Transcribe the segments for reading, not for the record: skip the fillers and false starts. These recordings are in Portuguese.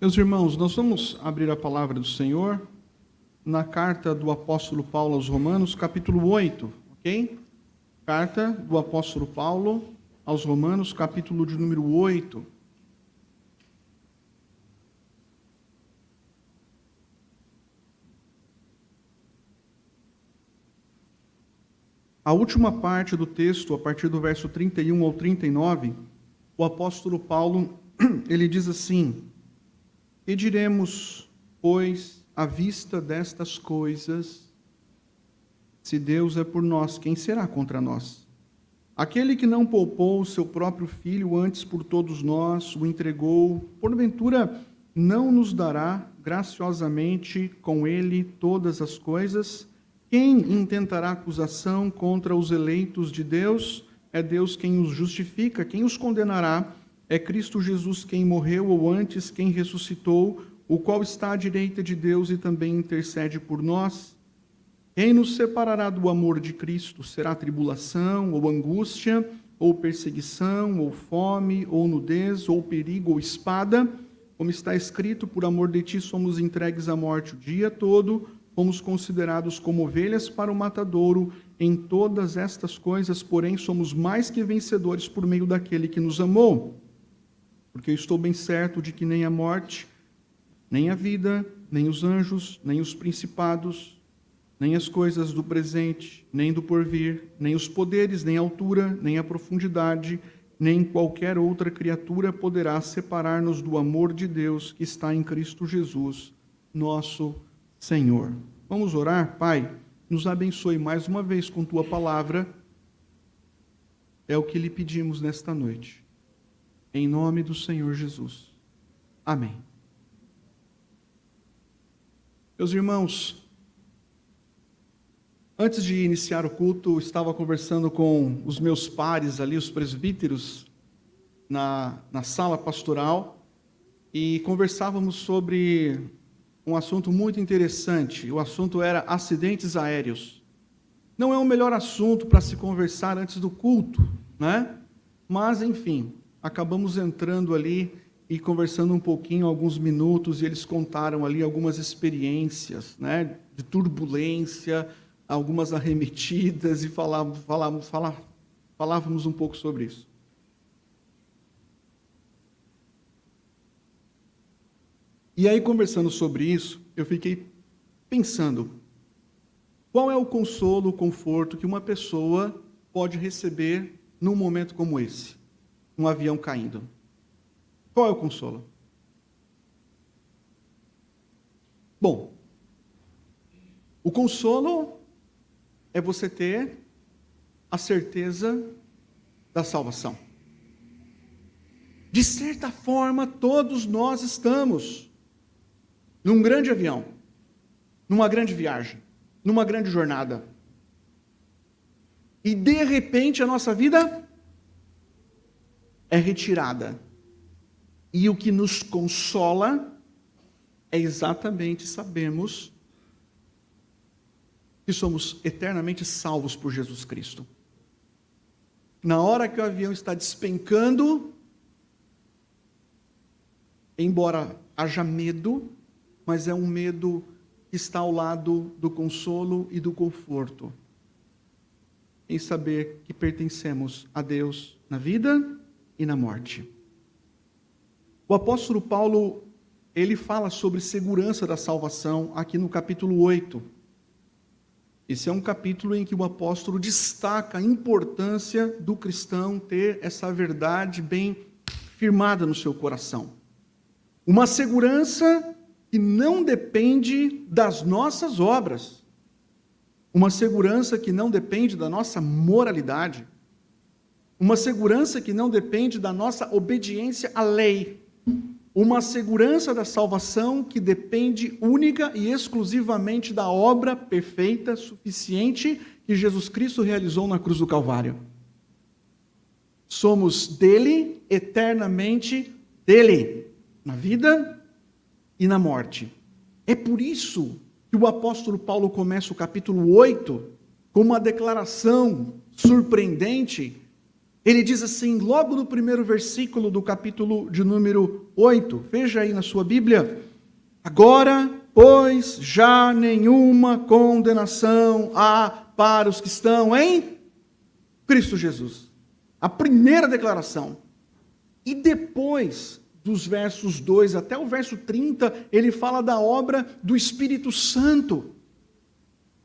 Meus irmãos, nós vamos abrir a palavra do Senhor na carta do apóstolo Paulo aos Romanos, capítulo 8, ok? Carta do apóstolo Paulo aos Romanos, capítulo de número 8. A última parte do texto, a partir do verso 31 ao 39, o apóstolo Paulo, ele diz assim: "Que diremos, pois, à vista destas coisas? Se Deus é por nós, quem será contra nós? Aquele que não poupou o seu próprio filho, antes por todos nós o entregou, porventura não nos dará graciosamente com ele todas as coisas? Quem intentará acusação contra os eleitos de Deus? É Deus quem os justifica. Quem os condenará? É Cristo Jesus quem morreu, ou antes quem ressuscitou, o qual está à direita de Deus e também intercede por nós. Quem nos separará do amor de Cristo? Será tribulação, ou angústia, ou perseguição, ou fome, ou nudez, ou perigo, ou espada? Como está escrito, por amor de ti somos entregues à morte o dia todo, fomos considerados como ovelhas para o matadouro. Em todas estas coisas, porém, somos mais que vencedores por meio daquele que nos amou. Porque eu estou bem certo de que nem a morte, nem a vida, nem os anjos, nem os principados, nem as coisas do presente, nem do porvir, nem os poderes, nem a altura, nem a profundidade, nem qualquer outra criatura poderá separar-nos do amor de Deus que está em Cristo Jesus, nosso Senhor." Vamos orar? Pai, nos abençoe mais uma vez com Tua palavra. É o que lhe pedimos nesta noite. Em nome do Senhor Jesus. Amém. Meus irmãos, antes de iniciar o culto, estava conversando com os meus pares ali, os presbíteros, na sala pastoral, e conversávamos sobre um assunto muito interessante. O assunto era acidentes aéreos. Não é o melhor assunto para se conversar antes do culto, né? Mas, enfim, acabamos entrando ali e conversando um pouquinho, alguns minutos, e eles contaram ali algumas experiências, né, de turbulência, algumas arremetidas, e falávamos um pouco sobre isso. E aí, conversando sobre isso, eu fiquei pensando, qual é o consolo, o conforto que uma pessoa pode receber num momento como esse? Um avião caindo. Qual é o consolo? Bom, o consolo é você ter a certeza da salvação. De certa forma, todos nós estamos num grande avião, numa grande viagem, numa grande jornada. E de repente a nossa vida é retirada. E o que nos consola é exatamente sabermos que somos eternamente salvos por Jesus Cristo. Na hora que o avião está despencando, embora haja medo, mas é um medo que está ao lado do consolo e do conforto, em saber que pertencemos a Deus na vida e na morte. O apóstolo Paulo, ele fala sobre segurança da salvação aqui no capítulo 8. Esse é um capítulo em que o apóstolo destaca a importância do cristão ter essa verdade bem firmada no seu coração. Uma segurança que não depende das nossas obras. Uma segurança que não depende da nossa moralidade. Uma segurança que não depende da nossa obediência à lei. Uma segurança da salvação que depende única e exclusivamente da obra perfeita, suficiente, que Jesus Cristo realizou na cruz do Calvário. Somos dele, eternamente dele, na vida e na morte. É por isso que o apóstolo Paulo começa o capítulo 8 com uma declaração surpreendente, Ele diz assim, logo no primeiro versículo do capítulo de número 8, veja aí na sua Bíblia: agora, pois, já nenhuma condenação há para os que estão em Cristo Jesus. A primeira declaração. E depois dos versos 2 até o verso 30, ele fala da obra do Espírito Santo.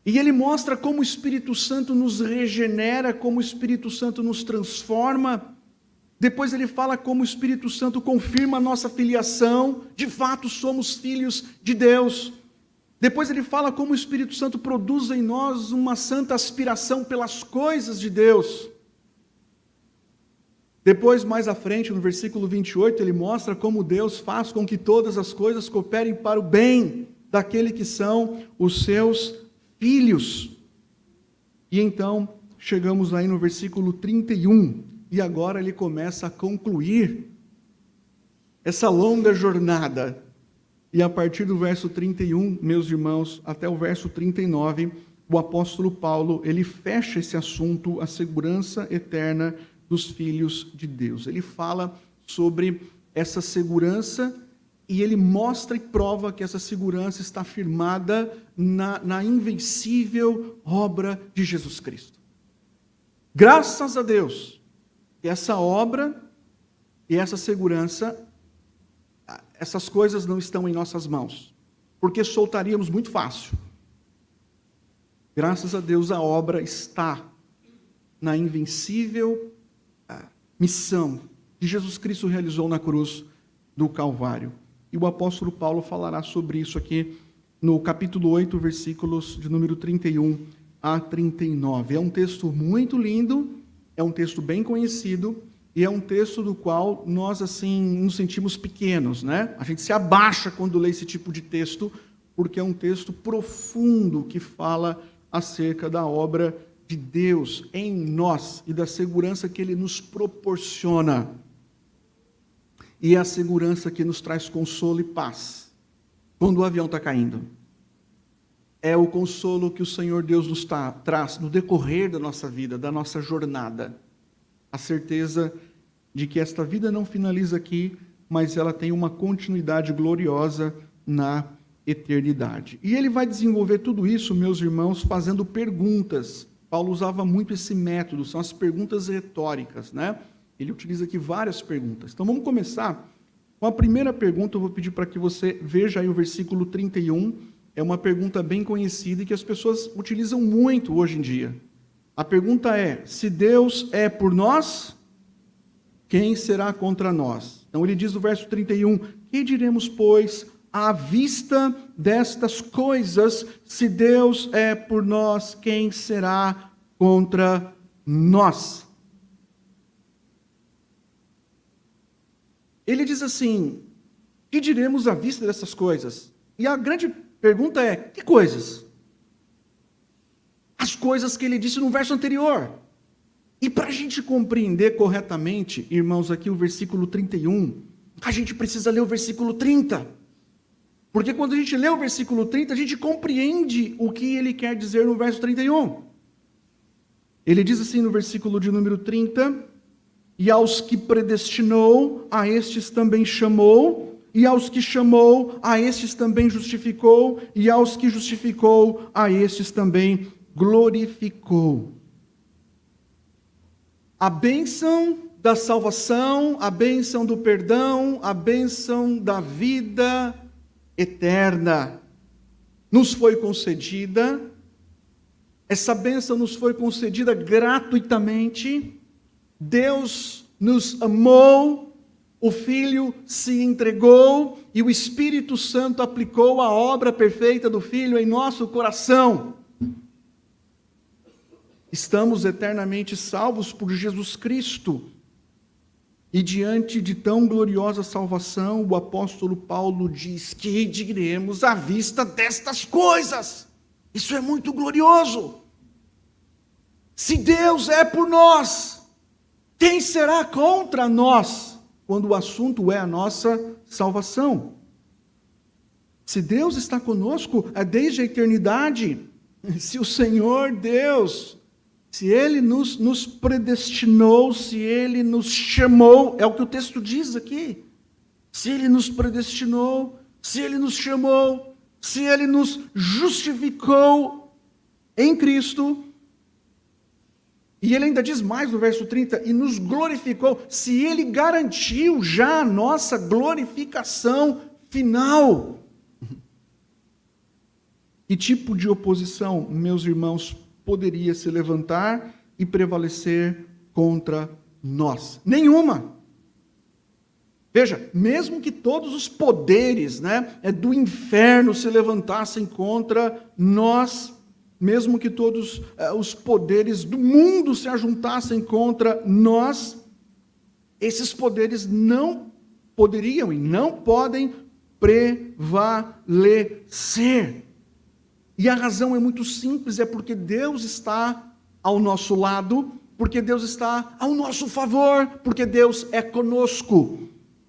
E ele mostra como o Espírito Santo nos regenera, como o Espírito Santo nos transforma. Depois ele fala como o Espírito Santo confirma a nossa filiação, de fato somos filhos de Deus. Depois ele fala como o Espírito Santo produz em nós uma santa aspiração pelas coisas de Deus. Depois, mais à frente, no versículo 28, ele mostra como Deus faz com que todas as coisas cooperem para o bem daquele que são os seus filhos. E então, chegamos aí no versículo 31, e agora ele começa a concluir essa longa jornada. E a partir do verso 31, meus irmãos, até o verso 39, o apóstolo Paulo, ele fecha esse assunto, a segurança eterna dos filhos de Deus. Ele fala sobre essa segurança e ele mostra e prova que essa segurança está firmada na invencível obra de Jesus Cristo. Graças a Deus, essa obra e essa segurança, essas coisas não estão em nossas mãos, porque soltaríamos muito fácil. Graças a Deus, a obra está na invencível missão que Jesus Cristo realizou na cruz do Calvário. E o apóstolo Paulo falará sobre isso aqui no capítulo 8, versículos de número 31 a 39. É um texto muito lindo, é um texto bem conhecido, e é um texto do qual nós, assim, nos sentimos pequenos, né? A gente se abaixa quando lê esse tipo de texto, porque é um texto profundo que fala acerca da obra de Deus em nós e da segurança que Ele nos proporciona. E é a segurança que nos traz consolo e paz quando o avião está caindo. É o consolo que o Senhor Deus nos traz no decorrer da nossa vida, da nossa jornada. A certeza de que esta vida não finaliza aqui, mas ela tem uma continuidade gloriosa na eternidade. E ele vai desenvolver tudo isso, meus irmãos, fazendo perguntas. Paulo usava muito esse método, são as perguntas retóricas, né? Ele utiliza aqui várias perguntas. Então vamos começar com a primeira pergunta. Eu vou pedir para que você veja aí o versículo 31. É uma pergunta bem conhecida e que as pessoas utilizam muito hoje em dia. A pergunta é: se Deus é por nós, quem será contra nós? Então ele diz no verso 31, que diremos, pois, à vista destas coisas, se Deus é por nós, quem será contra nós? Ele diz assim, que diremos à vista dessas coisas? E a grande pergunta é, que coisas? As coisas que ele disse no verso anterior. E para a gente compreender corretamente, irmãos, aqui o versículo 31, a gente precisa ler o versículo 30. Porque quando a gente lê o versículo 30, a gente compreende o que ele quer dizer no verso 31. Ele diz assim no versículo de número 30, e aos que predestinou, a estes também chamou, e aos que chamou, a estes também justificou, e aos que justificou, a estes também glorificou. A bênção da salvação, a bênção do perdão, a bênção da vida eterna nos foi concedida. Essa bênção nos foi concedida gratuitamente. Deus nos amou, o Filho se entregou e o Espírito Santo aplicou a obra perfeita do Filho em nosso coração. Estamos eternamente salvos por Jesus Cristo. E diante de tão gloriosa salvação, o apóstolo Paulo diz que diremos à vista destas coisas. Isso é muito glorioso. Se Deus é por nós, quem será contra nós? Quando o assunto é a nossa salvação. Se Deus está conosco desde a eternidade, se o Senhor Deus Se Ele nos predestinou, se Ele nos chamou, é o que o texto diz aqui. Se Ele nos predestinou, se Ele nos chamou, se Ele nos justificou em Cristo, e Ele ainda diz mais no verso 30, e nos glorificou, se Ele garantiu já a nossa glorificação final. Que tipo de oposição, meus irmãos, poderia se levantar e prevalecer contra nós? Nenhuma. Veja, mesmo que todos os poderes, do inferno se levantassem contra nós, mesmo que todos os poderes do mundo se ajuntassem contra nós, esses poderes não poderiam e não podem prevalecer. E a razão é muito simples, é porque Deus está ao nosso lado, porque Deus está ao nosso favor, porque Deus é conosco,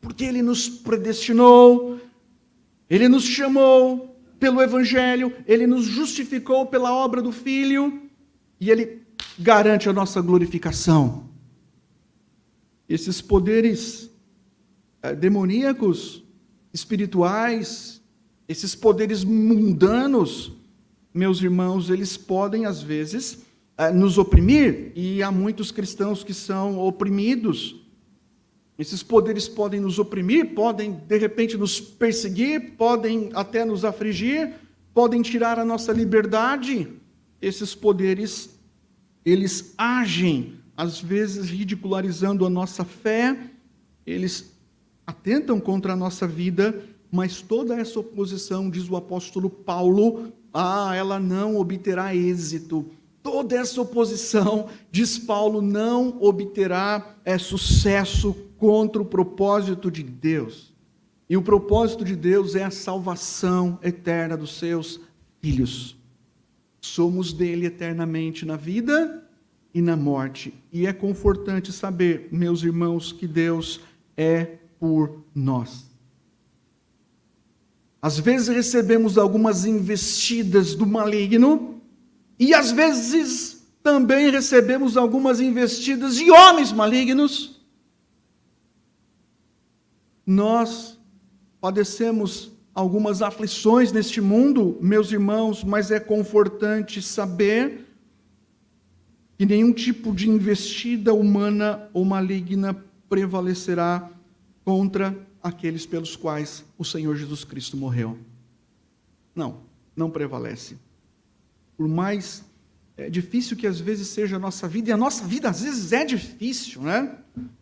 porque Ele nos predestinou, Ele nos chamou pelo Evangelho, Ele nos justificou pela obra do Filho, e Ele garante a nossa glorificação. Esses poderes demoníacos, espirituais, esses poderes mundanos, meus irmãos, eles podem, às vezes, nos oprimir, e há muitos cristãos que são oprimidos. Esses poderes podem nos oprimir, podem, de repente, nos perseguir, podem até nos afligir, podem tirar a nossa liberdade. Esses poderes, eles agem, às vezes, ridicularizando a nossa fé, eles atentam contra a nossa vida, mas toda essa oposição, diz o apóstolo Paulo, ela não obterá êxito. Toda essa oposição, diz Paulo, não obterá sucesso contra o propósito de Deus. E o propósito de Deus é a salvação eterna dos seus filhos. Somos dele eternamente na vida e na morte. E é confortante saber, meus irmãos, que Deus é por nós. Às vezes recebemos algumas investidas do maligno, e às vezes também recebemos algumas investidas de homens malignos. Nós padecemos algumas aflições neste mundo, meus irmãos, mas é confortante saber que nenhum tipo de investida humana ou maligna prevalecerá contra aqueles pelos quais o Senhor Jesus Cristo morreu. Não prevalece. Por mais difícil que às vezes seja a nossa vida, e a nossa vida às vezes é difícil,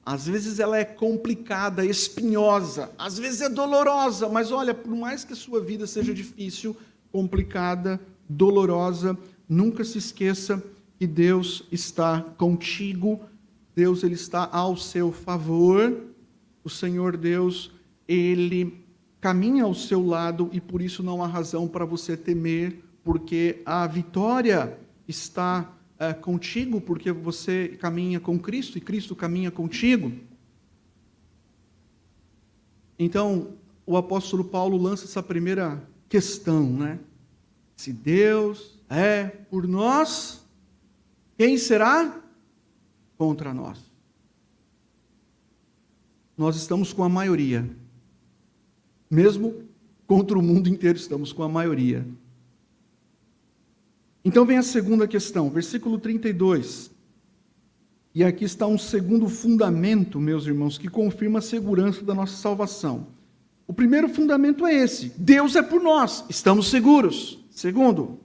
Às vezes ela é complicada, espinhosa, às vezes é dolorosa, mas olha, por mais que a sua vida seja difícil, complicada, dolorosa, nunca se esqueça que Deus está contigo, Deus ele está ao seu favor. O Senhor Deus, Ele caminha ao seu lado e por isso não há razão para você temer, porque a vitória está contigo, porque você caminha com Cristo e Cristo caminha contigo. Então, o apóstolo Paulo lança essa primeira questão, Se Deus é por nós, quem será contra nós? Nós estamos com a maioria. Mesmo contra o mundo inteiro, estamos com a maioria. Então vem a segunda questão, versículo 32. E aqui está um segundo fundamento, meus irmãos, que confirma a segurança da nossa salvação. O primeiro fundamento é esse: Deus é por nós, estamos seguros. Segundo,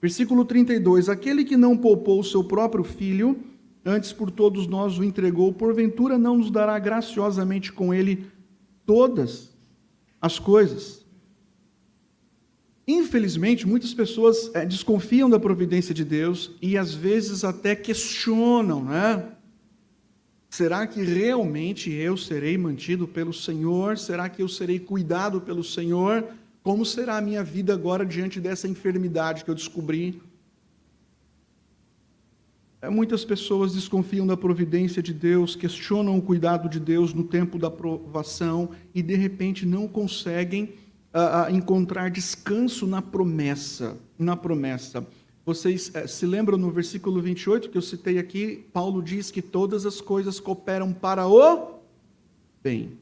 versículo 32. Aquele que não poupou o seu próprio filho, antes por todos nós o entregou, porventura não nos dará graciosamente com ele todas as coisas? Infelizmente, muitas pessoas desconfiam da providência de Deus e às vezes até questionam, Será que realmente eu serei mantido pelo Senhor? Será que eu serei cuidado pelo Senhor? Como será a minha vida agora diante dessa enfermidade que eu descobri? Muitas pessoas desconfiam da providência de Deus, questionam o cuidado de Deus no tempo da provação e de repente não conseguem encontrar descanso na promessa. Vocês se lembram no versículo 28 que eu citei aqui? Paulo diz que todas as coisas cooperam para o bem.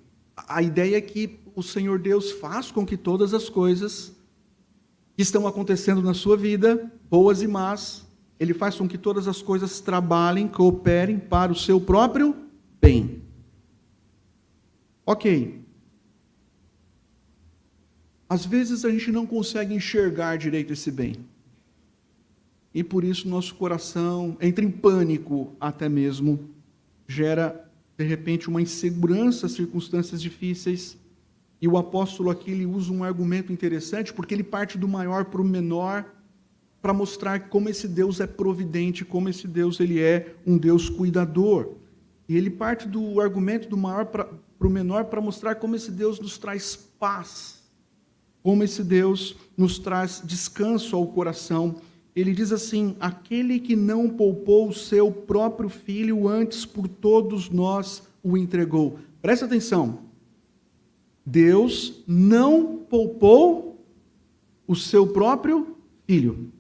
A ideia é que o Senhor Deus faz com que todas as coisas que estão acontecendo na sua vida, boas e más, Ele faz com que todas as coisas trabalhem, cooperem para o seu próprio bem. Ok. Às vezes a gente não consegue enxergar direito esse bem. E por isso nosso coração entra em pânico até mesmo, gera de repente uma insegurança, circunstâncias difíceis. E o apóstolo aqui ele usa um argumento interessante, porque ele parte do maior para o menor, para mostrar como esse Deus é providente, como esse Deus ele é um Deus cuidador. E ele parte do argumento do maior para o menor para mostrar como esse Deus nos traz paz, como esse Deus nos traz descanso ao coração. Ele diz assim: aquele que não poupou o seu próprio filho, antes por todos nós o entregou. Presta atenção. Deus não poupou o seu próprio filho.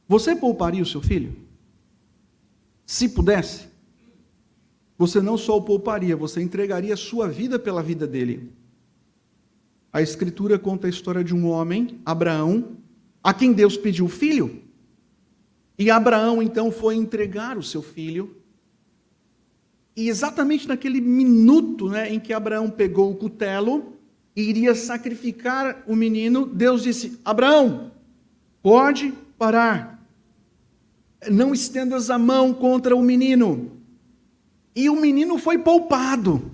Você pouparia o seu filho? Se pudesse? Você não só o pouparia, você entregaria a sua vida pela vida dele. A Escritura conta a história de um homem, Abraão, a quem Deus pediu filho. E Abraão então foi entregar o seu filho. E exatamente naquele minuto, em que Abraão pegou o cutelo e iria sacrificar o menino, Deus disse: Abraão, pode parar. Não estendas a mão contra o menino. E o menino foi poupado.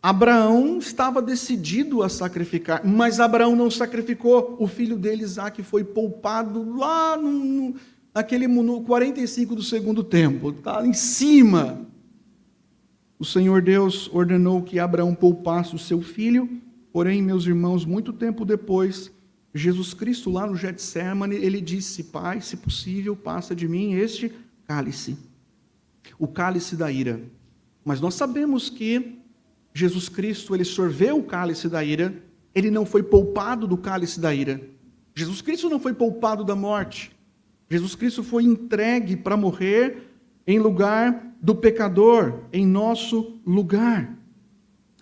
Abraão estava decidido a sacrificar, mas Abraão não sacrificou. O filho dele, Isaque, foi poupado lá no 45 do segundo tempo, está em cima. O Senhor Deus ordenou que Abraão poupasse o seu filho, porém, meus irmãos, muito tempo depois, Jesus Cristo lá no Getsemane, ele disse: Pai, se possível, passa de mim este cálice, o cálice da ira. Mas nós sabemos que Jesus Cristo, ele sorveu o cálice da ira, ele não foi poupado do cálice da ira. Jesus Cristo não foi poupado da morte. Jesus Cristo foi entregue para morrer em lugar do pecador, em nosso lugar.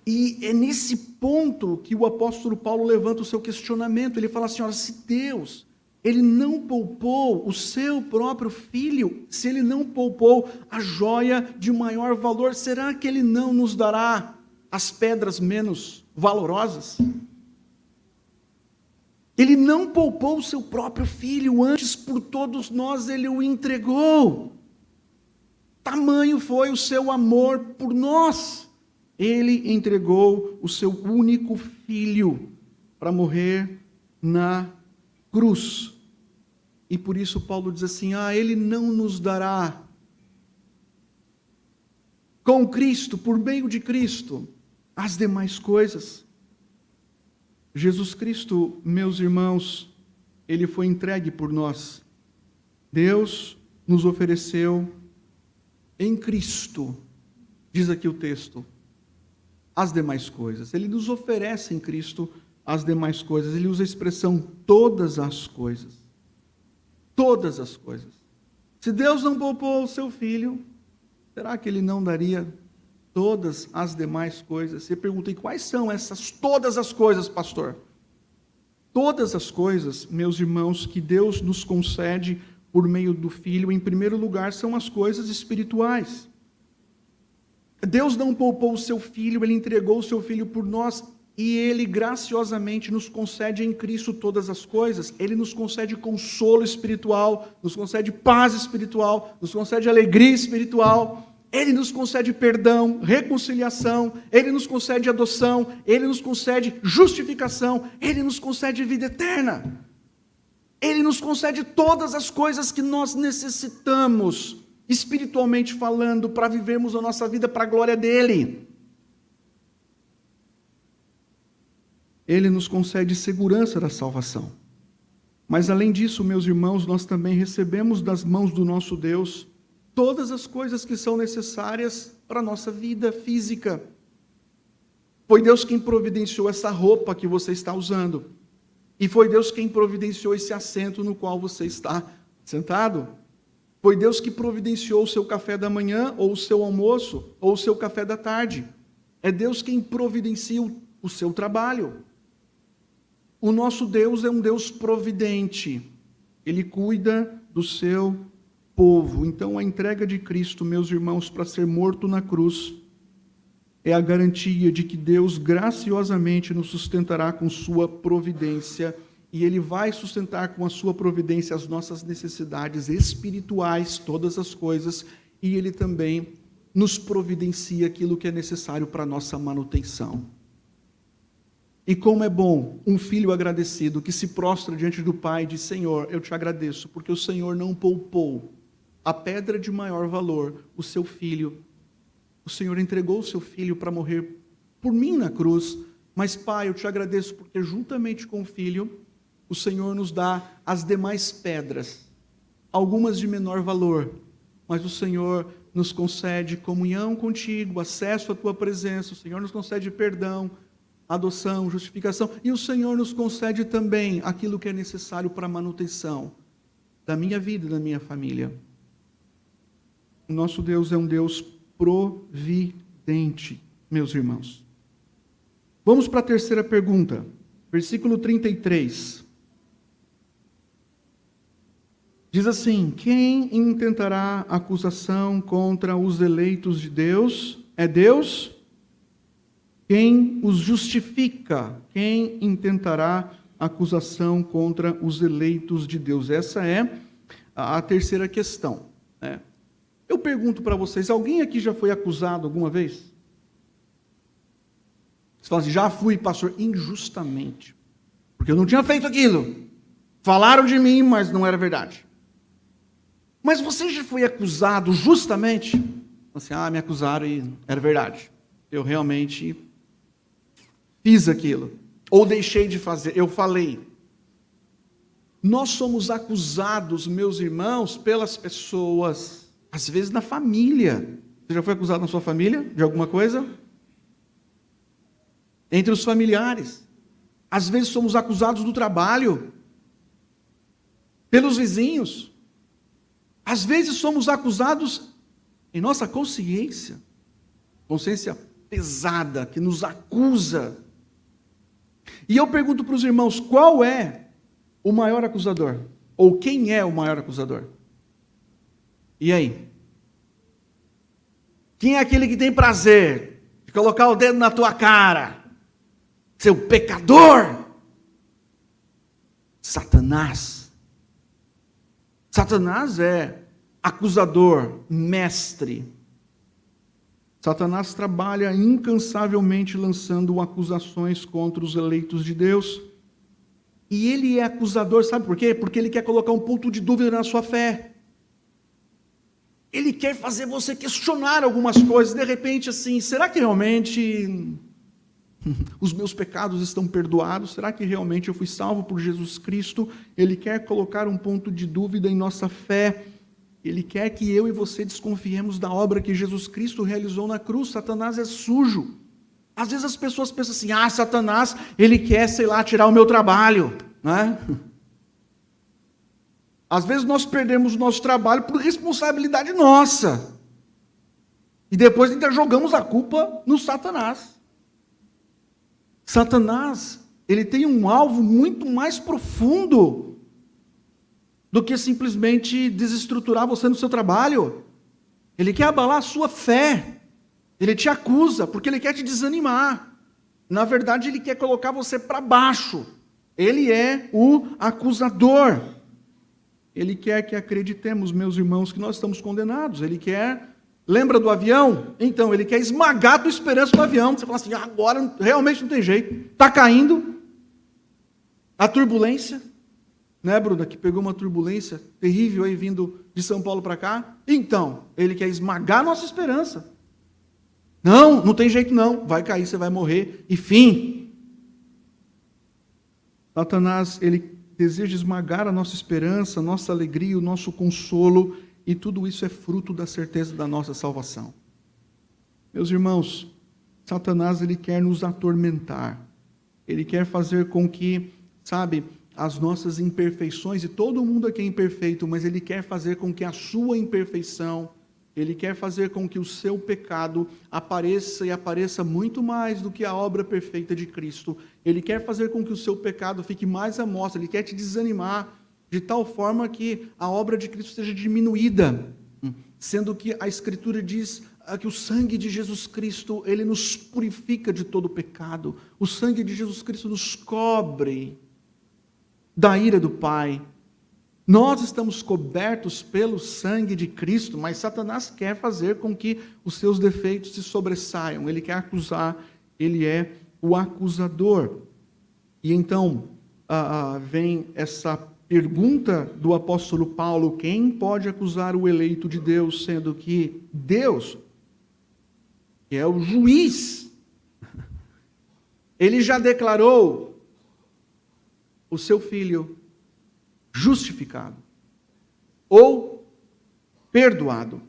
E é nesse ponto que o apóstolo Paulo levanta o seu questionamento. Ele fala assim: olha, se Deus, ele não poupou o seu próprio filho, se ele não poupou a joia de maior valor, será que ele não nos dará as pedras menos valorosas? Ele não poupou o seu próprio filho, antes por todos nós ele o entregou. Tamanho foi o seu amor por nós. Ele entregou o seu único filho para morrer na cruz. E por isso Paulo diz assim: ele não nos dará com Cristo, por meio de Cristo, as demais coisas. Jesus Cristo, meus irmãos, ele foi entregue por nós. Deus nos ofereceu em Cristo, diz aqui o texto, as demais coisas. Ele nos oferece em Cristo as demais coisas. Ele usa a expressão todas as coisas. Todas as coisas. Se Deus não poupou o seu filho, será que ele não daria todas as demais coisas? Você pergunta: e quais são essas todas as coisas, pastor? Todas as coisas, meus irmãos, que Deus nos concede por meio do Filho, em primeiro lugar, são as coisas espirituais. Deus não poupou o seu Filho, Ele entregou o seu Filho por nós, e Ele graciosamente nos concede em Cristo todas as coisas. Ele nos concede consolo espiritual, nos concede paz espiritual, nos concede alegria espiritual. Ele nos concede perdão, reconciliação, Ele nos concede adoção, Ele nos concede justificação, Ele nos concede vida eterna. Ele nos concede todas as coisas que nós necessitamos, espiritualmente falando, para vivermos a nossa vida para a glória dEle. Ele nos concede segurança da salvação. Mas além disso, meus irmãos, nós também recebemos das mãos do nosso Deus todas as coisas que são necessárias para a nossa vida física. Foi Deus quem providenciou essa roupa que você está usando. E foi Deus quem providenciou esse assento no qual você está sentado. Foi Deus que providenciou o seu café da manhã, ou o seu almoço, ou o seu café da tarde. É Deus quem providencia o seu trabalho. O nosso Deus é um Deus providente. Ele cuida do seu povo. Então, a entrega de Cristo, meus irmãos, para ser morto na cruz, é a garantia de que Deus graciosamente nos sustentará com sua providência, e Ele vai sustentar com a sua providência as nossas necessidades espirituais, todas as coisas, e Ele também nos providencia aquilo que é necessário para a nossa manutenção. E como é bom um filho agradecido que se prostra diante do Pai e diz: Senhor, eu te agradeço, porque o Senhor não poupou a pedra de maior valor, o seu filho. O Senhor entregou o seu filho para morrer por mim na cruz, mas Pai, eu te agradeço porque juntamente com o filho, o Senhor nos dá as demais pedras, algumas de menor valor, mas o Senhor nos concede comunhão contigo, acesso à tua presença, o Senhor nos concede perdão, adoção, justificação, e o Senhor nos concede também aquilo que é necessário para a manutenção da minha vida e da minha família. O nosso Deus é um Deus providente, meus irmãos. Vamos para a terceira pergunta, versículo 33. Diz assim: quem intentará acusação contra os eleitos de Deus? É Deus quem os justifica. Quem intentará acusação contra os eleitos de Deus? Essa é a terceira questão, né? Eu pergunto para vocês, alguém aqui já foi acusado alguma vez? Você fala assim: já fui, pastor, injustamente, porque eu não tinha feito aquilo. Falaram de mim, mas não era verdade. Mas você já foi acusado justamente? Assim: me acusaram e era verdade. Eu realmente fiz aquilo. Ou deixei de fazer, eu falei. Nós somos acusados, meus irmãos, pelas pessoas, às vezes na família. Você já foi acusado na sua família de alguma coisa? Entre os familiares. Às vezes somos acusados do trabalho, pelos vizinhos. Às vezes somos acusados em nossa consciência. Consciência pesada, que nos acusa. E eu pergunto para os irmãos, qual é o maior acusador? Ou quem é o maior acusador? E aí? Quem é aquele que tem prazer de colocar o dedo na tua cara? Seu pecador? Satanás. Satanás é acusador, mestre. Satanás trabalha incansavelmente lançando acusações contra os eleitos de Deus. E ele é acusador, sabe por quê? Porque ele quer colocar um ponto de dúvida na sua fé. Ele quer fazer você questionar algumas coisas. De repente, assim, será que realmente os meus pecados estão perdoados? Será que realmente eu fui salvo por Jesus Cristo? Ele quer colocar um ponto de dúvida em nossa fé. Ele quer que eu e você desconfiemos da obra que Jesus Cristo realizou na cruz. Satanás é sujo. Às vezes as pessoas pensam assim: Satanás, ele quer, tirar o meu trabalho, né? Às vezes nós perdemos o nosso trabalho por responsabilidade nossa. E depois ainda jogamos a culpa no Satanás. Satanás, ele tem um alvo muito mais profundo do que simplesmente desestruturar você no seu trabalho. Ele quer abalar a sua fé. Ele te acusa porque ele quer te desanimar. Na verdade, ele quer colocar você para baixo. Ele é o acusador. Ele quer que acreditemos, meus irmãos, que nós estamos condenados. Ele quer... Lembra do avião? Então, ele quer esmagar a tua esperança do avião. Você fala assim: agora realmente não tem jeito. Está caindo. A turbulência. Né, Bruna, que pegou uma turbulência terrível aí vindo de São Paulo para cá. Então, ele quer esmagar a nossa esperança. Não tem jeito não. Vai cair, você vai morrer. E fim. Satanás, ele deseja esmagar a nossa esperança, a nossa alegria, o nosso consolo. E tudo isso é fruto da certeza da nossa salvação. Meus irmãos, Satanás, ele quer nos atormentar. Ele quer fazer com que sabe, as nossas imperfeições, e todo mundo aqui é imperfeito, mas Ele quer fazer com que a sua imperfeição, Ele quer fazer com que o seu pecado apareça, e apareça muito mais do que a obra perfeita de Cristo. Ele quer fazer com que o seu pecado fique mais à mostra, Ele quer te desanimar, de tal forma que a obra de Cristo seja diminuída, sendo que a Escritura diz que o sangue de Jesus Cristo, Ele nos purifica de todo pecado. O sangue de Jesus Cristo nos cobre da ira do Pai. Nós estamos cobertos pelo sangue de Cristo, mas Satanás quer fazer com que os seus defeitos se sobressaiam. Ele quer acusar, ele é o acusador. E então vem essa pergunta do apóstolo Paulo: quem pode acusar o eleito de Deus, sendo que Deus, que é o juiz, Ele já declarou o seu filho justificado ou perdoado.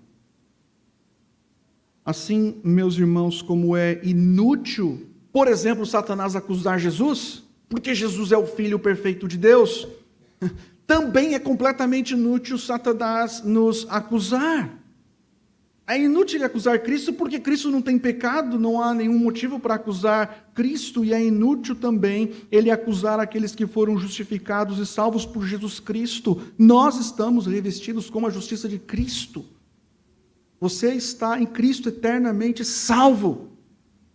Assim, meus irmãos, como é inútil, por exemplo, Satanás acusar Jesus, porque Jesus é o Filho perfeito de Deus, também é completamente inútil Satanás nos acusar. É inútil acusar Cristo porque Cristo não tem pecado, não há nenhum motivo para acusar Cristo, e é inútil também ele acusar aqueles que foram justificados e salvos por Jesus Cristo. Nós estamos revestidos com a justiça de Cristo. Você está em Cristo eternamente salvo.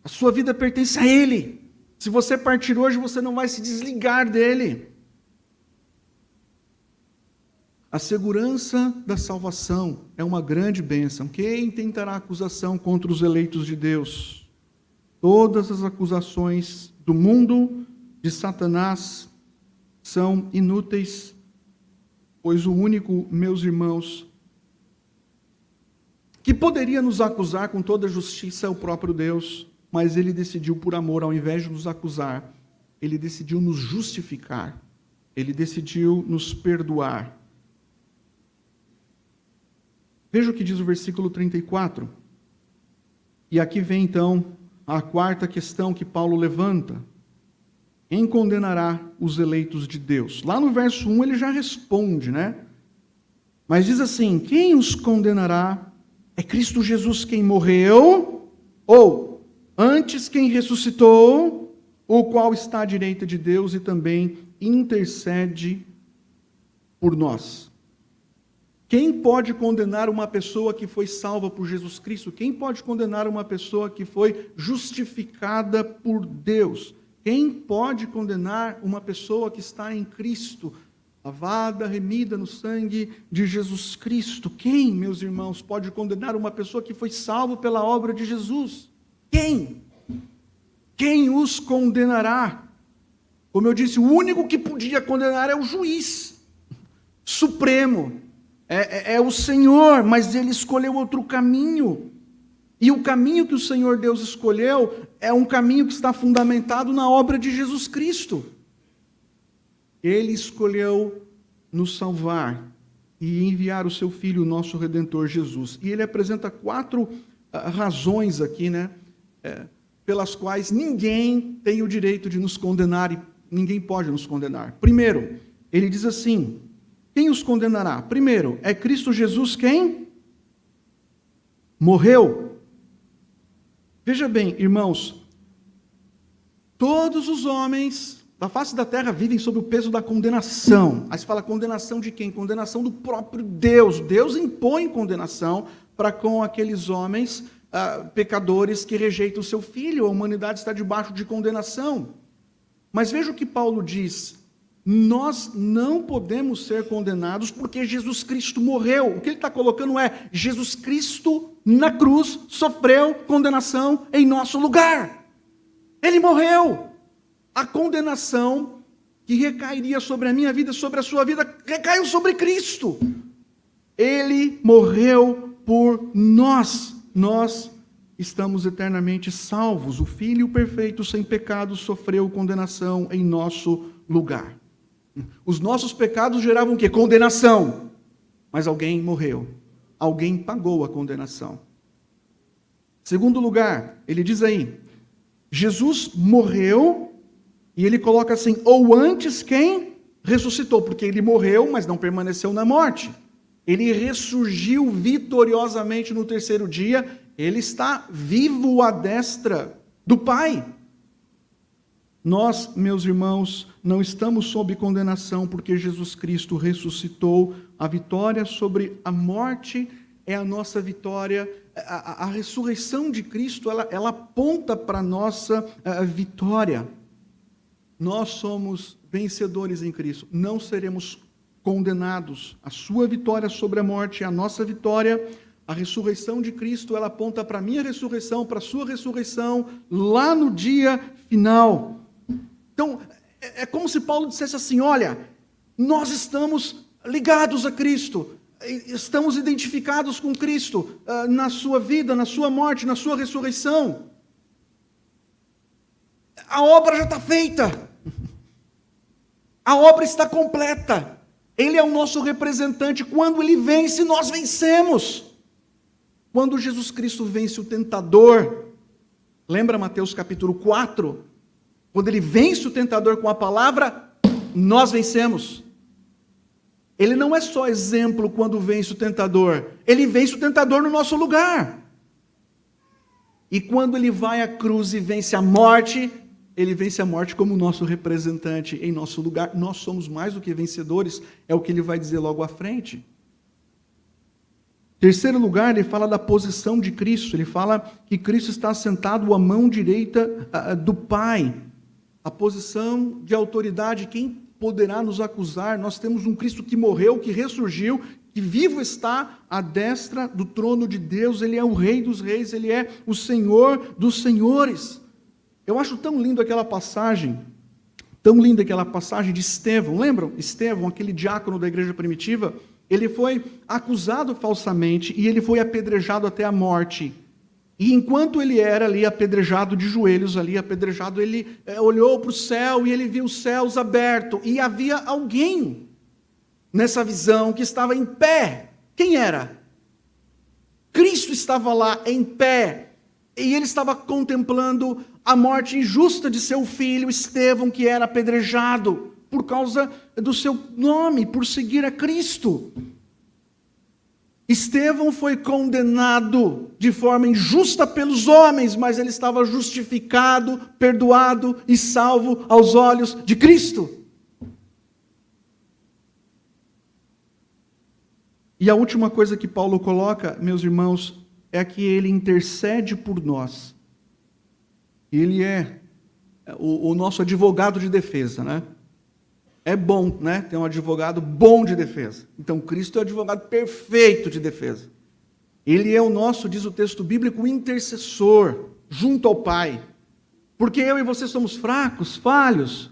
A sua vida pertence a Ele. Se você partir hoje, você não vai se desligar dele. A segurança da salvação é uma grande bênção. Quem tentará acusação contra os eleitos de Deus? Todas as acusações do mundo, de Satanás, são inúteis, pois o único, meus irmãos, que poderia nos acusar com toda justiça é o próprio Deus, mas Ele decidiu, por amor, ao invés de nos acusar, Ele decidiu nos justificar, Ele decidiu nos perdoar. Veja o que diz o versículo 34. E aqui vem então a quarta questão que Paulo levanta. Quem condenará os eleitos de Deus? Lá no verso 1 ele já responde, né? Mas diz assim: quem os condenará? É Cristo Jesus quem morreu, ou antes quem ressuscitou, o qual está à direita de Deus e também intercede por nós. Quem pode condenar uma pessoa que foi salva por Jesus Cristo? Quem pode condenar uma pessoa que foi justificada por Deus? Quem pode condenar uma pessoa que está em Cristo, lavada, remida no sangue de Jesus Cristo? Quem, meus irmãos, pode condenar uma pessoa que foi salva pela obra de Jesus? Quem? Quem os condenará? Como eu disse, o único que podia condenar é o juiz supremo. É o Senhor, mas Ele escolheu outro caminho. E o caminho que o Senhor Deus escolheu é um caminho que está fundamentado na obra de Jesus Cristo. Ele escolheu nos salvar e enviar o seu Filho, o nosso Redentor Jesus. E ele apresenta 4 razões aqui, né, pelas quais ninguém tem o direito de nos condenar e ninguém pode nos condenar. Primeiro, ele diz assim: quem os condenará? Primeiro, é Cristo Jesus quem morreu. Veja bem, irmãos, todos os homens da face da terra vivem sob o peso da condenação. Aí se fala condenação de quem? Condenação do próprio Deus. Deus impõe condenação para com aqueles homens pecadores que rejeitam o seu Filho. A humanidade está debaixo de condenação. Mas veja o que Paulo diz: nós não podemos ser condenados porque Jesus Cristo morreu. O que ele está colocando é: Jesus Cristo na cruz sofreu condenação em nosso lugar. Ele morreu. A condenação que recairia sobre a minha vida, sobre a sua vida, recaiu sobre Cristo. Ele morreu por nós. Nós estamos eternamente salvos. O Filho perfeito, sem pecado, sofreu condenação em nosso lugar. Os nossos pecados geravam o quê? Condenação. Mas alguém morreu. Alguém pagou a condenação. Segundo lugar, ele diz aí: Jesus morreu E ele coloca assim, ou antes quem ressuscitou, porque ele morreu, mas não permaneceu na morte. Ele ressurgiu vitoriosamente no terceiro dia, ele está vivo à destra do Pai. Nós, meus irmãos, não estamos sob condenação, porque Jesus Cristo ressuscitou. A vitória sobre a morte é a nossa vitória. A ressurreição de Cristo, ela aponta para a nossa vitória. Nós somos vencedores em Cristo, não seremos condenados. A sua vitória sobre a morte é a nossa vitória. A ressurreição de Cristo, ela aponta para a minha ressurreição, para a sua ressurreição, lá no dia final. Então, é como se Paulo dissesse assim, olha, nós estamos ligados a Cristo, estamos identificados com Cristo, na sua vida, na sua morte, na sua ressurreição. A obra já está feita. A obra está completa. Ele é o nosso representante. Quando ele vence, nós vencemos. Quando Jesus Cristo vence o tentador, lembra Mateus capítulo 4? Quando ele vence o tentador com a palavra, nós vencemos. Ele não é só exemplo quando vence o tentador, ele vence o tentador no nosso lugar. E quando ele vai à cruz e vence a morte, ele vence a morte como nosso representante em nosso lugar. Nós somos mais do que vencedores, é o que ele vai dizer logo à frente. Terceiro lugar, ele fala da posição de Cristo. Ele fala que Cristo está sentado à mão direita do Pai. A posição de autoridade, quem poderá nos acusar? Nós temos um Cristo que morreu, que ressurgiu, que vivo está à destra do trono de Deus. Ele é o Rei dos Reis, ele é o Senhor dos Senhores. Eu acho tão lindo aquela passagem, tão linda aquela passagem de Estevão. Lembram? Estevão, aquele diácono da igreja primitiva, ele foi acusado falsamente e ele foi apedrejado até a morte. E enquanto ele era ali apedrejado de joelhos, ali apedrejado, ele olhou para o céu e ele viu os céus abertos. E havia alguém nessa visão que estava em pé. Quem era? Cristo estava lá em pé. E ele estava contemplando a morte injusta de seu filho, Estevão, que era apedrejado por causa do seu nome, por seguir a Cristo. Estevão foi condenado de forma injusta pelos homens, mas ele estava justificado, perdoado e salvo aos olhos de Cristo. E a última coisa que Paulo coloca, meus irmãos, é que ele intercede por nós. Ele é o nosso advogado de defesa, né? É bom, né? Ter um advogado bom de defesa. Então, Cristo é o advogado perfeito de defesa. Ele é o nosso, diz o texto bíblico, intercessor junto ao Pai. Porque eu e você somos fracos, falhos.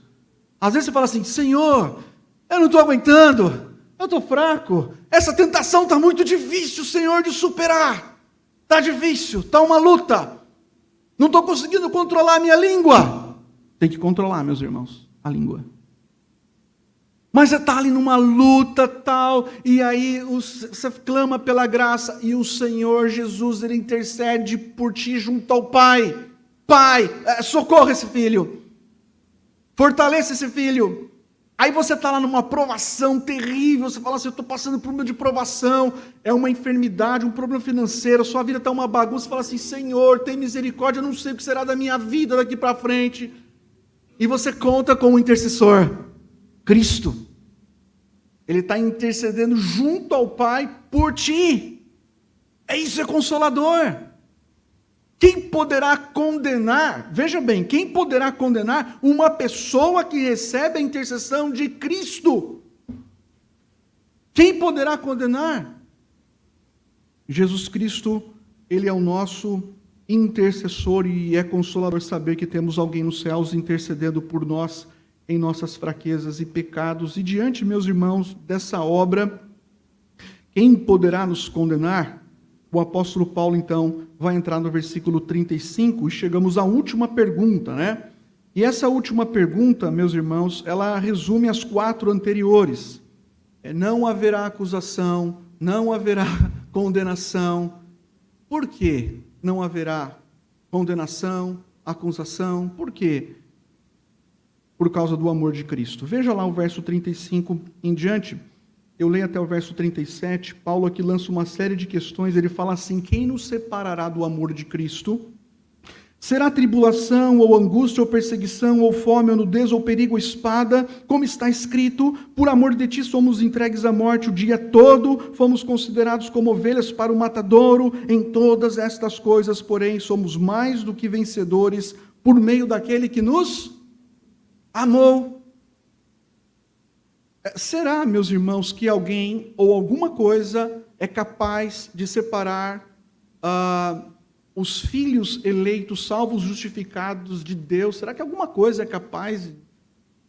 Às vezes você fala assim, Senhor, eu não estou aguentando, eu estou fraco. Essa tentação está muito difícil, Senhor, de superar. Está difícil, está uma luta. Não estou conseguindo controlar a minha língua. Tem que controlar, meus irmãos, a língua. Mas você está ali numa luta tal, e aí você clama pela graça, e o Senhor Jesus, Ele intercede por ti junto ao Pai. Pai, socorra esse filho. Fortaleça esse filho. Aí você está lá numa provação terrível, você fala assim, eu estou passando por uma de provação, é uma enfermidade, um problema financeiro, sua vida está uma bagunça, você fala assim, Senhor, tem misericórdia, eu não sei o que será da minha vida daqui para frente. E você conta com o intercessor, Cristo. Ele está intercedendo junto ao Pai por ti. Isso é consolador. Quem poderá condenar, veja bem, quem poderá condenar uma pessoa que recebe a intercessão de Cristo? Quem poderá condenar? Jesus Cristo, Ele é o nosso intercessor e é consolador saber que temos alguém nos céus intercedendo por nós em nossas fraquezas e pecados. E diante, meus irmãos, dessa obra, quem poderá nos condenar? O apóstolo Paulo, então, vai entrar no versículo 35 e chegamos à última pergunta, né? E essa última pergunta, meus irmãos, ela resume as 4 anteriores. Não haverá acusação, não haverá condenação. Por quê? Não haverá condenação, acusação. Por quê? por causa do amor de Cristo. Veja lá o verso 35 em diante. Eu leio até o verso 37. Paulo aqui lança uma série de questões. Ele fala assim: quem nos separará do amor de Cristo? Será tribulação, ou angústia, ou perseguição, ou fome, ou nudez, ou perigo, ou espada? Como está escrito: por amor de ti somos entregues à morte o dia todo, fomos considerados como ovelhas para o matadouro. Em todas estas coisas, porém, somos mais do que vencedores por meio daquele que nos amou. Será, meus irmãos, que alguém ou alguma coisa é capaz de separar os filhos eleitos, salvos, justificados de Deus? Será que alguma coisa é capaz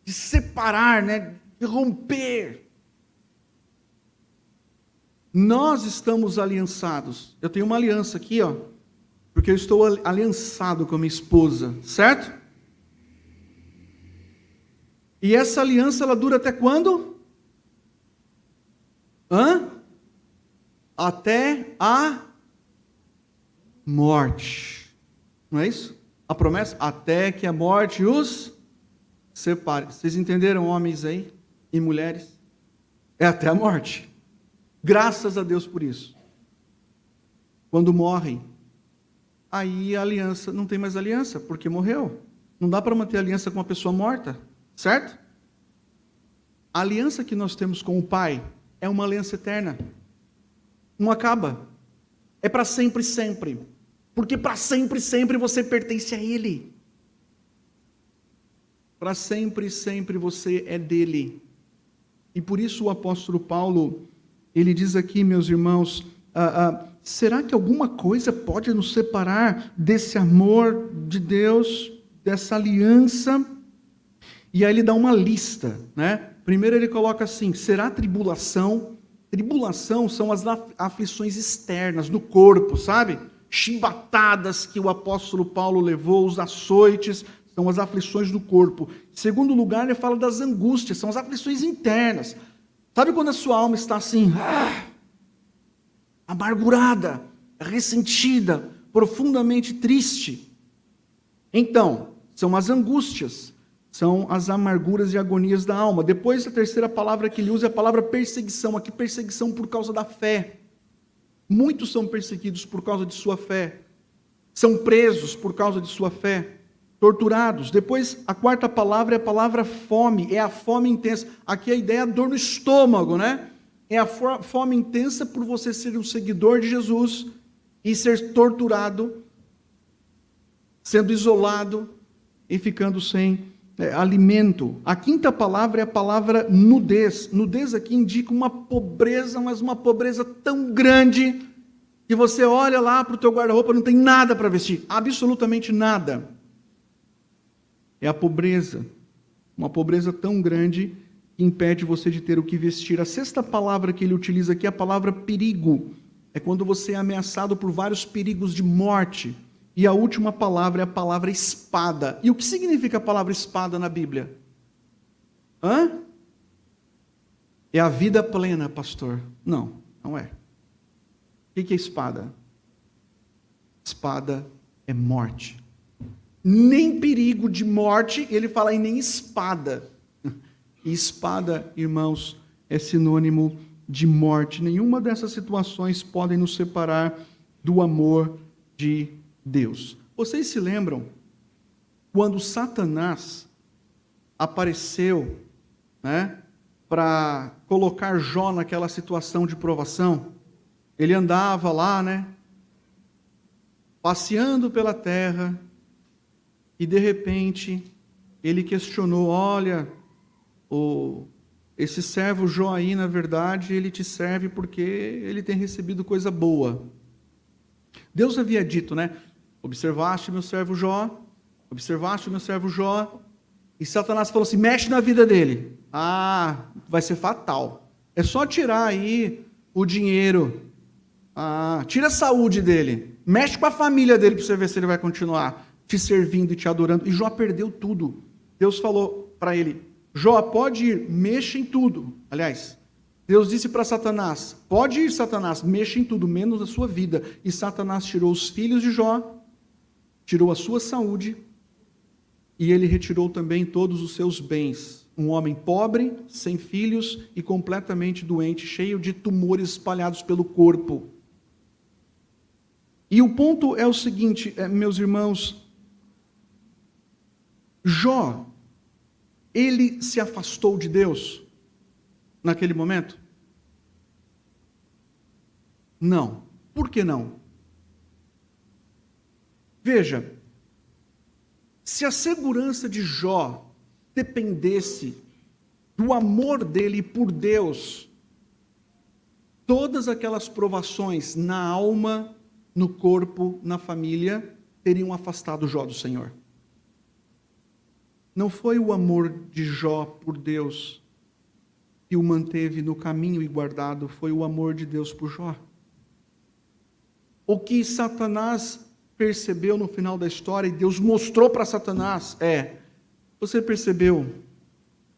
de separar, né, de romper? Nós estamos aliançados. Eu tenho uma aliança aqui, ó, porque eu estou aliançado com a minha esposa, certo? E essa aliança, ela dura até quando? Até a morte. Não é isso? A promessa? Até que a morte os separe. Vocês entenderam, homens aí e mulheres? É até a morte. Graças a Deus por isso. Quando morrem, aí a aliança, não tem mais aliança, porque morreu. Não dá para manter aliança com uma pessoa morta, certo? A aliança que nós temos com o Pai é uma aliança eterna. Não acaba. É para sempre, sempre. Porque para sempre, sempre você pertence a Ele. Para sempre, sempre você é dele. E por isso o apóstolo Paulo, ele diz aqui, meus irmãos, será que alguma coisa pode nos separar desse amor de Deus, dessa aliança? E aí ele dá uma lista, né? Primeiro ele coloca assim: será tribulação? Tribulação são as aflições externas do corpo, sabe? Chibatadas que o apóstolo Paulo levou, os açoites, são as aflições do corpo. Em segundo lugar, ele fala das angústias, são as aflições internas. Sabe quando a sua alma está assim, amargurada, ressentida, profundamente triste? Então, são as angústias, são as amarguras e agonias da alma. Depois, a terceira palavra que ele usa é a palavra perseguição. Aqui, perseguição por causa da fé. Muitos são perseguidos por causa de sua fé. São presos por causa de sua fé. Torturados. Depois, a quarta palavra é a palavra fome. É a fome intensa. Aqui a ideia é a dor no estômago, né? É a fome intensa por você ser um seguidor de Jesus e ser torturado, sendo isolado e ficando sem alimento. A quinta palavra é a palavra nudez. Nudez aqui indica uma pobreza, mas uma pobreza tão grande que você olha lá para o teu guarda-roupa, não tem nada para vestir, absolutamente nada. É a pobreza, uma pobreza tão grande que impede você de ter o que vestir. A sexta palavra que ele utiliza aqui é a palavra perigo. É quando você é ameaçado por vários perigos de morte. E a última palavra é a palavra espada. E o que significa a palavra espada na Bíblia? É a vida plena, pastor. Não, não é. O que é espada? Espada é morte. Nem perigo de morte, ele fala em nem espada. E espada, irmãos, é sinônimo de morte. Nenhuma dessas situações podem nos separar do amor de Deus. Vocês se lembram quando Satanás apareceu, né, para colocar Jó naquela situação de provação? Ele andava lá, né, passeando pela terra, e de repente ele questionou: olha, esse servo Jó aí, na verdade, ele te serve porque ele tem recebido coisa boa. Deus havia dito, né? Observaste meu servo Jó, observaste meu servo Jó, e Satanás falou assim: mexe na vida dele. Vai ser fatal. É só tirar aí o dinheiro, tira a saúde dele, mexe com a família dele para você ver se ele vai continuar te servindo e te adorando. E Jó perdeu tudo. Deus falou para ele: Jó, pode ir, mexa em tudo. Aliás, Deus disse para Satanás: pode ir, Satanás, mexa em tudo, menos a sua vida. E Satanás tirou os filhos de Jó, tirou a sua saúde, e ele retirou também todos os seus bens. Um homem pobre, sem filhos e completamente doente, cheio de tumores espalhados pelo corpo. E o ponto é o seguinte, meus irmãos, Jó, ele se afastou de Deus naquele momento? Não. Por que não? Veja, se a segurança de Jó dependesse do amor dele por Deus, todas aquelas provações na alma, no corpo, na família, teriam afastado Jó do Senhor. Não foi o amor de Jó por Deus que o manteve no caminho e guardado, foi o amor de Deus por Jó. O que Satanás percebeu no final da história, e Deus mostrou para Satanás, você percebeu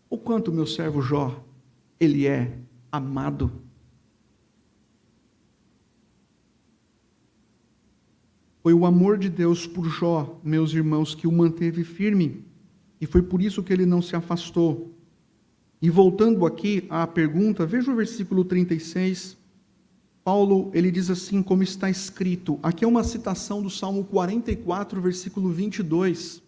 o quanto meu servo Jó, ele é amado? Foi o amor de Deus por Jó, meus irmãos, que o manteve firme, e foi por isso que ele não se afastou. E voltando aqui à pergunta, veja o versículo 36, Paulo, ele diz assim, como está escrito, aqui é uma citação do Salmo 44, versículo 22,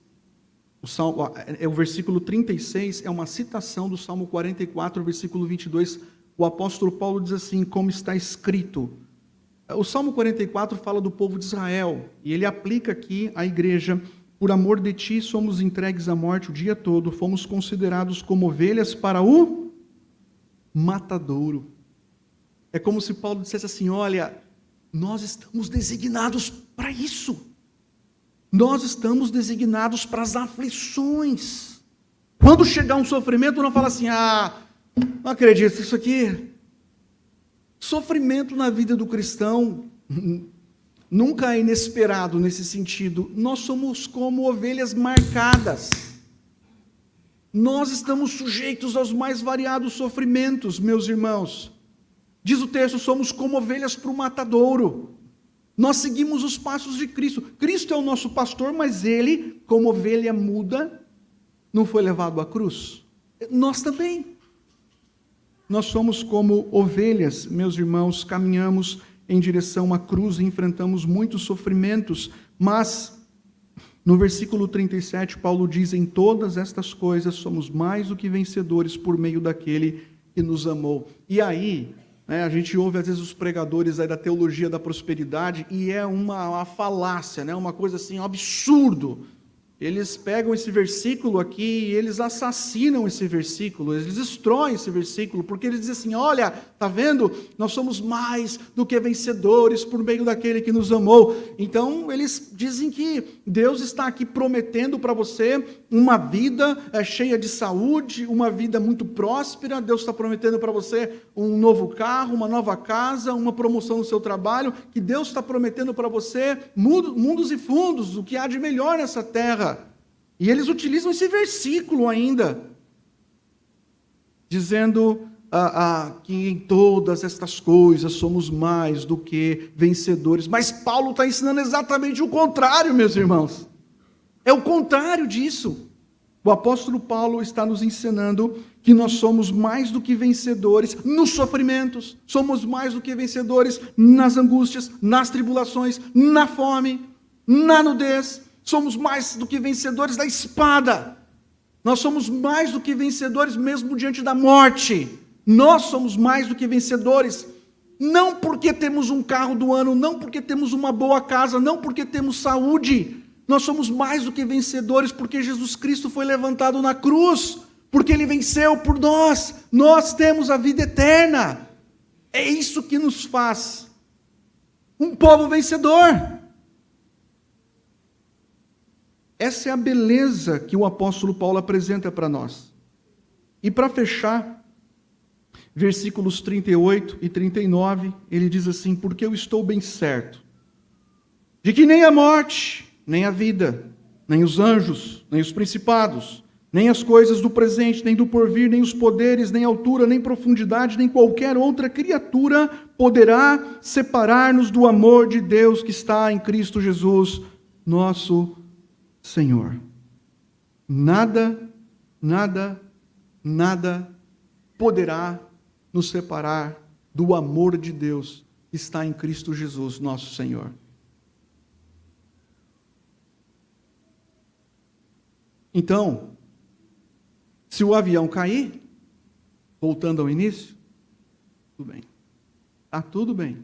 o versículo 36 é uma citação do Salmo 44, versículo 22, o apóstolo Paulo diz assim, como está escrito. O Salmo 44 fala do povo de Israel, e ele aplica aqui à igreja, por amor de ti somos entregues à morte o dia todo, fomos considerados como ovelhas para o matadouro. É como se Paulo dissesse assim, olha, nós estamos designados para isso. Nós estamos designados para as aflições. Quando chegar um sofrimento, não fala assim, não acredito, isso aqui... Sofrimento na vida do cristão nunca é inesperado nesse sentido. Nós somos como ovelhas marcadas. Nós estamos sujeitos aos mais variados sofrimentos, meus irmãos. Diz o texto, somos como ovelhas para o matadouro. Nós seguimos os passos de Cristo. Cristo é o nosso pastor, mas ele, como ovelha muda, não foi levado à cruz. Nós também. Nós somos como ovelhas, meus irmãos, caminhamos em direção à cruz e enfrentamos muitos sofrimentos, mas no versículo 37, Paulo diz, em todas estas coisas somos mais do que vencedores por meio daquele que nos amou. E aí, a gente ouve às vezes os pregadores aí da teologia da prosperidade e é uma falácia, uma coisa assim, um absurdo. Eles pegam esse versículo aqui e eles assassinam esse versículo, eles destroem esse versículo, porque eles dizem assim, olha, tá vendo? Nós somos mais do que vencedores por meio daquele que nos amou. Então, eles dizem que Deus está aqui prometendo para você uma vida cheia de saúde, uma vida muito próspera, Deus está prometendo para você um novo carro, uma nova casa, uma promoção no seu trabalho, que Deus está prometendo para você mundos e fundos, o que há de melhor nessa terra. E eles utilizam esse versículo ainda, dizendo que em todas estas coisas somos mais do que vencedores. Mas Paulo está ensinando exatamente o contrário, meus irmãos. É o contrário disso. O apóstolo Paulo está nos ensinando que nós somos mais do que vencedores nos sofrimentos, somos mais do que vencedores nas angústias, nas tribulações, na fome, na nudez. Somos mais do que vencedores da espada. Nós somos mais do que vencedores mesmo diante da morte. Nós somos mais do que vencedores, não porque temos um carro do ano, não porque temos uma boa casa, não porque temos saúde. Nós somos mais do que vencedores porque Jesus Cristo foi levantado na cruz, porque Ele venceu por nós. Nós temos a vida eterna. É isso que nos faz um povo vencedor. Essa é a beleza que o apóstolo Paulo apresenta para nós. E para fechar, versículos 38 e 39, ele diz assim, porque eu estou bem certo de que nem a morte, nem a vida, nem os anjos, nem os principados, nem as coisas do presente, nem do porvir, nem os poderes, nem altura, nem profundidade, nem qualquer outra criatura poderá separar-nos do amor de Deus que está em Cristo Jesus, nosso Senhor. nada, nada, nada poderá nos separar do amor de Deus que está em Cristo Jesus, nosso Senhor. Então, se o avião cair, voltando ao início, tudo bem. Está tudo bem.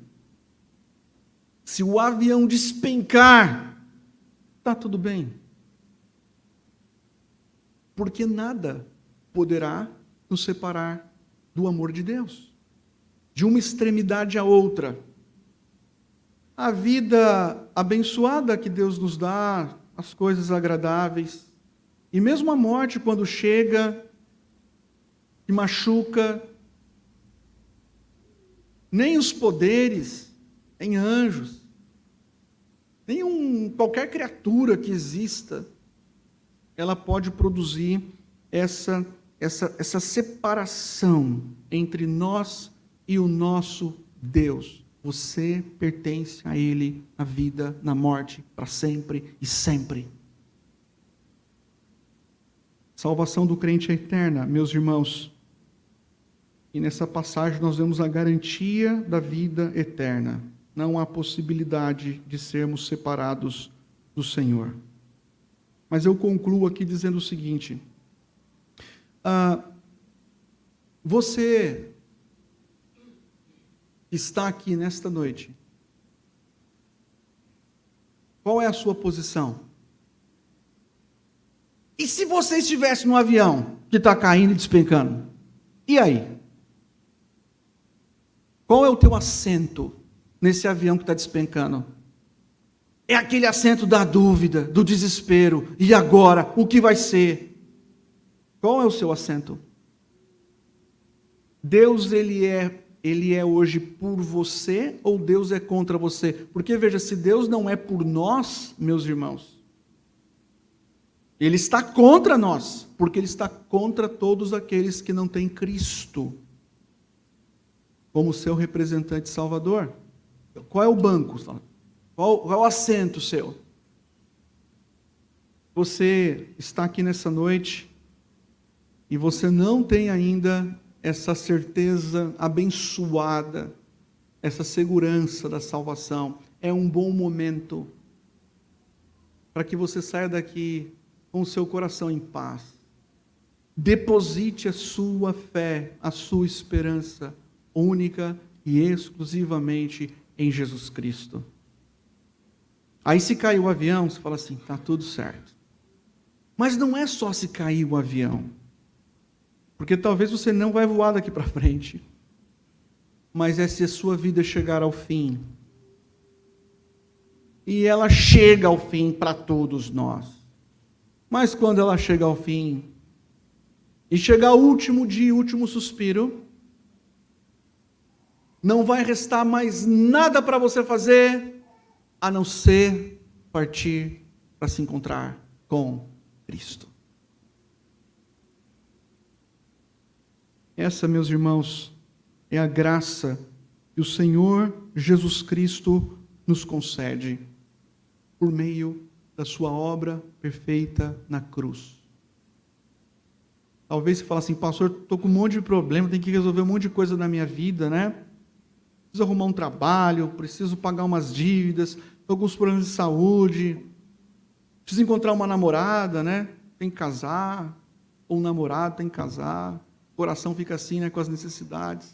Se o avião despencar, está tudo bem. Porque nada poderá nos separar do amor de Deus, de uma extremidade à outra. A vida abençoada que Deus nos dá, as coisas agradáveis, e mesmo a morte, quando chega e machuca, nem os poderes, nem anjos, nem qualquer criatura que exista, ela pode produzir essa separação entre nós e o nosso Deus. Você pertence a Ele na vida, na morte, para sempre e sempre. Salvação do crente é eterna, meus irmãos. E nessa passagem nós vemos a garantia da vida eterna. Não há possibilidade de sermos separados do Senhor. Mas eu concluo aqui dizendo o seguinte: você está aqui nesta noite. Qual é a sua posição? E se você estivesse num avião que está caindo e despencando? E aí? Qual é o teu assento nesse avião que está despencando? É aquele assento da dúvida, do desespero. E agora? O que vai ser? Qual é o seu assento? Deus, ele é hoje por você ou Deus é contra você? Porque veja, se Deus não é por nós, meus irmãos, Ele está contra nós, porque Ele está contra todos aqueles que não têm Cristo como seu representante salvador. Qual é o banco? Qual é o assento seu? Você está aqui nessa noite e você não tem ainda essa certeza abençoada, essa segurança da salvação. É um bom momento para que você saia daqui com o seu coração em paz. Deposite a sua fé, a sua esperança única e exclusivamente em Jesus Cristo. Aí se cair o avião, você fala assim, está tudo certo. Mas não é só se cair o avião, porque talvez você não vai voar daqui para frente, mas é se a sua vida chegar ao fim. E ela chega ao fim para todos nós. Mas quando ela chega ao fim, e chegar o último dia, o último suspiro, não vai restar mais nada para você fazer, a não ser partir para se encontrar com Cristo. Essa, meus irmãos, é a graça que o Senhor Jesus Cristo nos concede por meio da sua obra perfeita na cruz. Talvez você fale assim, pastor, estou com um monte de problema, tenho que resolver um monte de coisa na minha vida, né? Preciso arrumar um trabalho, preciso pagar umas dívidas, estou com uns problemas de saúde, preciso encontrar uma namorada, né? Tem que casar, ou um namorado tem que casar, o coração fica assim, né, com as necessidades.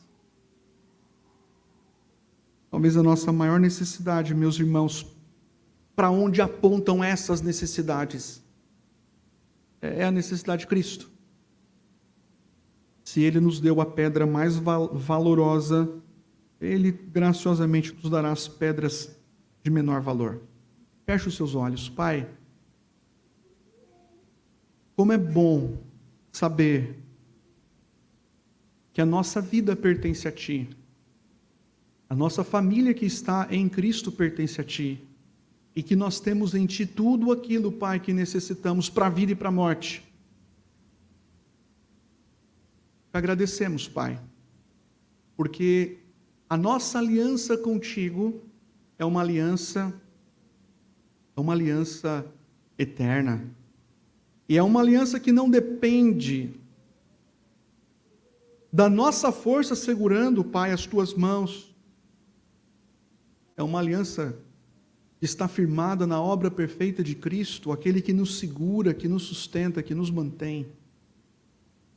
Talvez a nossa maior necessidade, meus irmãos, para onde apontam essas necessidades? É a necessidade de Cristo. Se Ele nos deu a pedra mais valorosa, Ele graciosamente nos dará as pedras de menor valor. Feche os seus olhos. Pai, como é bom saber que a nossa vida pertence a Ti. A nossa família que está em Cristo pertence a Ti. E que nós temos em Ti tudo aquilo, Pai, que necessitamos para a vida e para a morte. Agradecemos, Pai, porque a nossa aliança contigo é uma aliança eterna. E é uma aliança que não depende da nossa força segurando, Pai, as tuas mãos. É uma aliança que está firmada na obra perfeita de Cristo, aquele que nos segura, que nos sustenta, que nos mantém.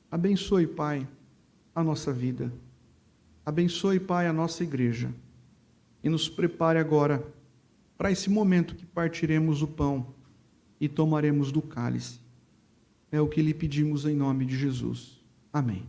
Abençoe, Pai, a nossa vida. Abençoe, Pai, a nossa igreja. E nos prepare agora para esse momento que partiremos o pão e tomaremos do cálice. É o que lhe pedimos em nome de Jesus. Amém.